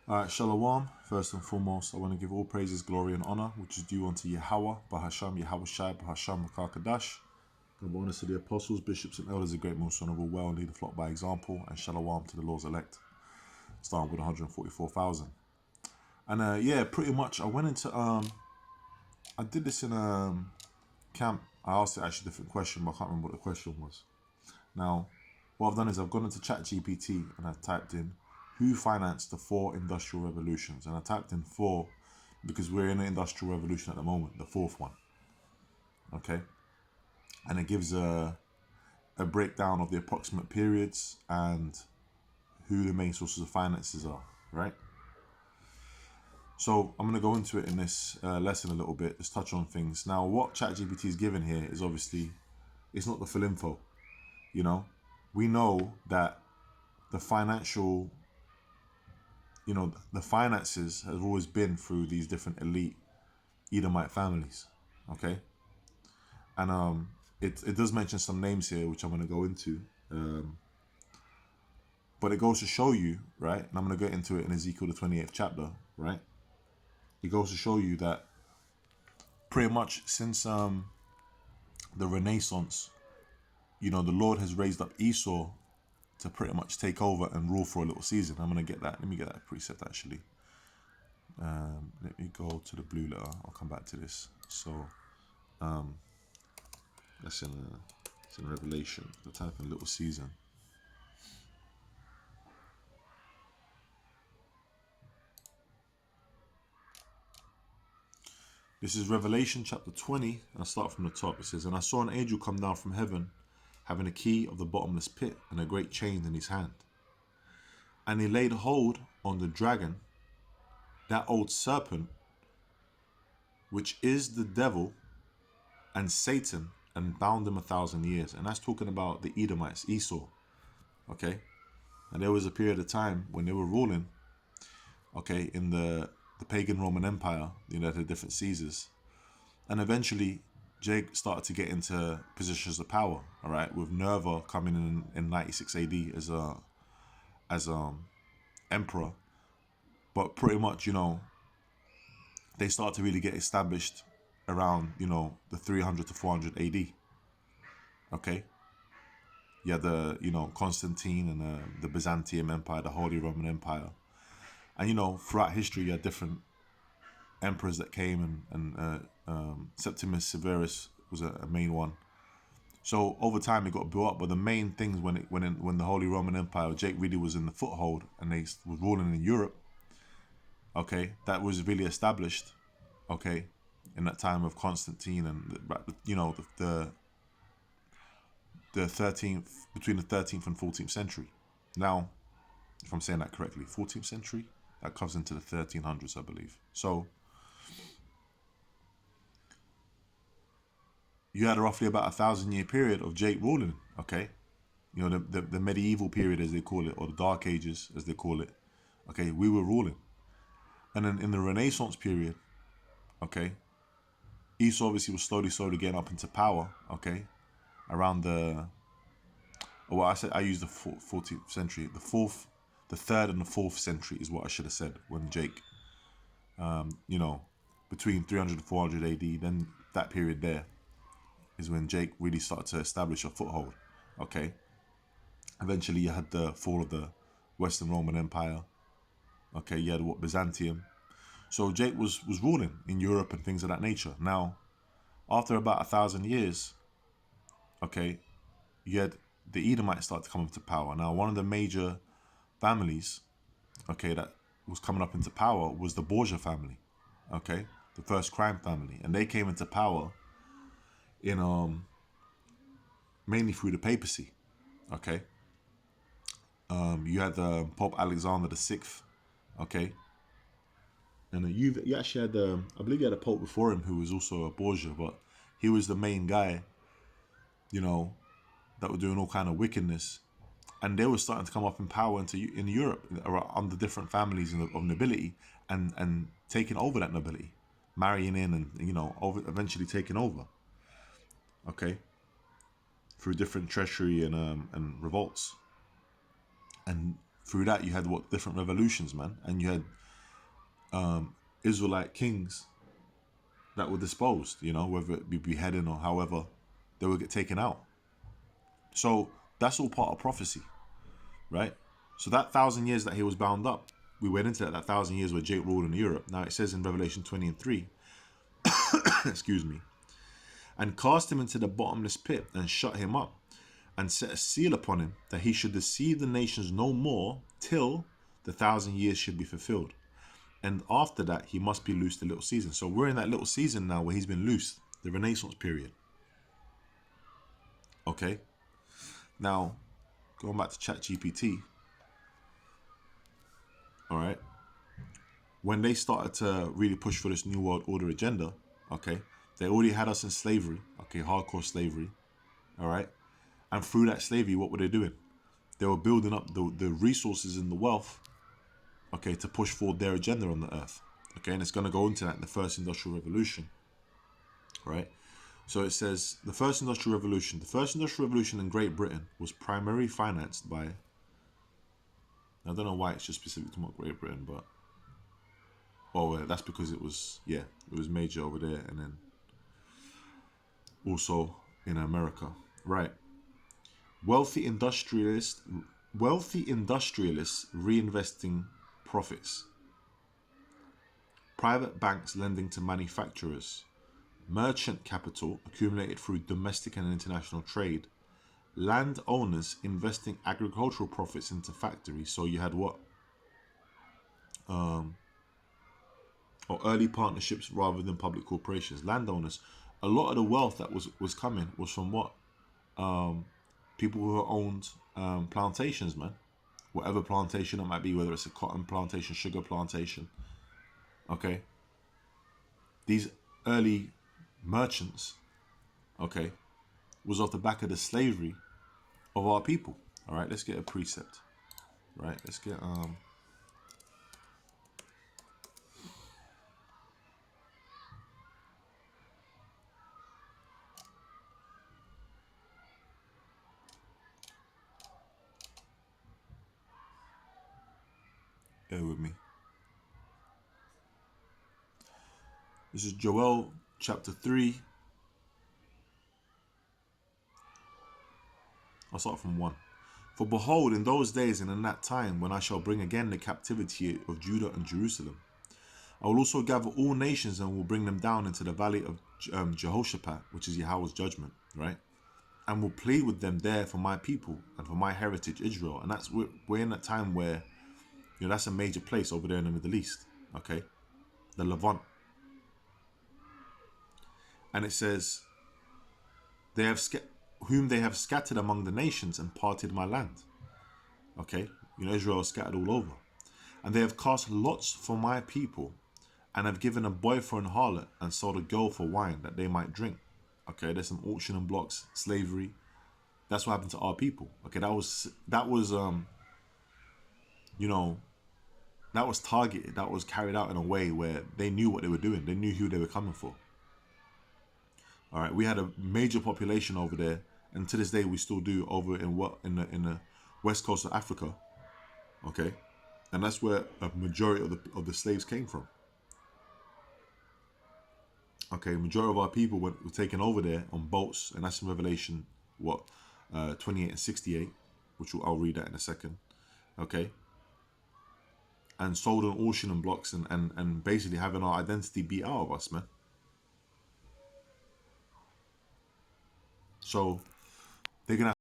Alright, Shalom. First and foremost, I want to give all praises, glory, and honor, which is due unto Yahweh, Bahasham, Yahweh Shai, Bahasham, Makakadash. And bonus to the apostles, bishops, and elders, the great most honorable, well, and lead the flock by example, and Shalom to the Lord's elect, starting with 144,000. And yeah, pretty much, I went into, I did this in camp. I asked it actually a different question, but I can't remember what the question was. Now, what I've done is I've gone into ChatGPT and I've typed in who financed the four industrial revolutions, and I typed in four because we're in an industrial revolution at the moment, the fourth one. Okay, and it gives a breakdown of the approximate periods and who the main sources of finances are. Right. So I'm going to go into it in this lesson a little bit, just touch on things. Now, what ChatGPT is given here is obviously it's not the full info. You know, we know that the financial, the finances have always been through these different elite Edomite families. Okay, and it does mention some names here which I'm going to go into, but it goes to show you, right, and I'm going to get into it in Ezekiel the 28th chapter, right. It goes to show you that pretty much since the Renaissance, the Lord has raised up Esau to pretty much take over and rule for a little season. I'm going to get that. Let me get that precept actually. Let me go to the blue letter. I'll come back to this. So that's it's in Revelation. The type in little season. This is Revelation chapter 20, and I start from the top. It says, "And I saw an angel come down from heaven, having a key of the bottomless pit and a great chain in his hand. And he laid hold on the dragon, that old serpent, which is the devil and Satan, and bound him 1,000 years." And that's talking about the Edomites, Esau. Okay, and there was a period of time when they were ruling. Okay, in the pagan Roman Empire, they had different Caesars, and eventually Jake started to get into positions of power. All right, with Nerva coming in 96 AD as emperor, but pretty much they start to really get established around the 300 to 400 AD. Okay, you had the Constantine and the Byzantium Empire, the Holy Roman Empire, and throughout history you had different emperors that came, and Septimus Severus was a main one. So over time it got built up, but the main things when the Holy Roman Empire, Jake really was in the foothold and they was ruling in Europe. Okay, that was really established. Okay, in that time of Constantine and the 13th, between the 13th and 14th century. Now, if I'm saying that correctly, 14th century, that comes into the 1300s, I believe. So you had roughly about 1,000-year period of Jake ruling. Okay, the medieval period, as they call it, or the Dark Ages as they call it. Okay, we were ruling, and then in the Renaissance period, okay, Esau obviously was slowly getting up into power. Okay, around I used the 14th century, the third and the fourth century is what I should have said when Jake, between 300 and 400 AD, then that period there is when Jake really started to establish a foothold. Okay, eventually you had the fall of the Western Roman Empire. Okay, you had Byzantium. So Jake was ruling in Europe and things of that nature. Now, after about 1,000 years, okay, you had the Edomites start to come into power. Now, one of the major families, okay, that was coming up into power was the Borgia family. Okay, the first crime family, and they came into power in mainly through the papacy. Okay, you had Pope Alexander VI. Okay, and you actually had I believe you had a pope before him who was also a Borgia, but he was the main guy, that were doing all kind of wickedness, and they were starting to come up in power in Europe under different families of nobility, and taking over that nobility, marrying in, and eventually taking over. Okay, through different treachery and revolts, and through that you had what different revolutions, man, and you had Israelite kings that were disposed, you know, whether it be beheading or however they would get taken out. So that's all part of prophecy, right? So that 1,000 years that he was bound up, we went into that 1,000 years where Jake ruled in Europe. Now it says in Revelation 20 and 3, excuse me, and cast him into the bottomless pit and shut him up and set a seal upon him that he should deceive the nations no more till the 1,000 years should be fulfilled. And after that, he must be loosed a little season. So we're in that little season now where he's been loosed, the Renaissance period. Okay. Now, going back to ChatGPT. All right. When they started to really push for this New World Order agenda, okay, they already had us in slavery, okay, hardcore slavery. All right. And through that slavery, what were they doing? They were building up the resources and the wealth, okay, to push forward their agenda on the earth. Okay, and it's going to go into that in the first industrial revolution, right? So it says the first industrial revolution in Great Britain was primarily financed by, I don't know why it's just specific to Great Britain, but, oh, that's because it was major over there, and then also in America, right? Wealthy industrialists reinvesting profits. Private banks lending to manufacturers. Merchant capital accumulated through domestic and international trade. Landowners investing agricultural profits into factories. So you had what? Or early partnerships rather than public corporations. Landowners. A lot of the wealth that was coming was from what? People who owned plantations, man. Whatever plantation it might be, whether it's a cotton plantation, sugar plantation. Okay. These early merchants, okay, was off the back of the slavery of our people. All right, let's get a precept. Right, let's get bear with me. This is Joel chapter 3. I'll start from 1. For behold, in those days and in that time, when I shall bring again the captivity of Judah and Jerusalem, I will also gather all nations and will bring them down into the valley of Jehoshaphat, which is Yahweh's judgment, right? And will plead with them there for my people and for my heritage Israel. And that's, we're in that time where, you know, that's a major place over there in the Middle East, okay? The Levant. And it says, whom they have scattered among the nations and parted my land. Okay, you know, Israel is scattered all over. And they have cast lots for my people, and have given a boy for an harlot, and sold a girl for wine, that they might drink. Okay, there's some auction and blocks, slavery. That's what happened to our people. Okay, that was you know, that was targeted. That was carried out in a way where they knew what they were doing. They knew who they were coming for. All right, we had a major population over there, and to this day we still do over in the west coast of Africa. Okay, and that's where a majority of the slaves came from. Okay, majority of our people were taken over there on boats, and that's in Revelation 28 and 68, which I'll read that in a second. Okay, and sold on auction and blocks, and basically having our identity beat out of us, man. So they're gonna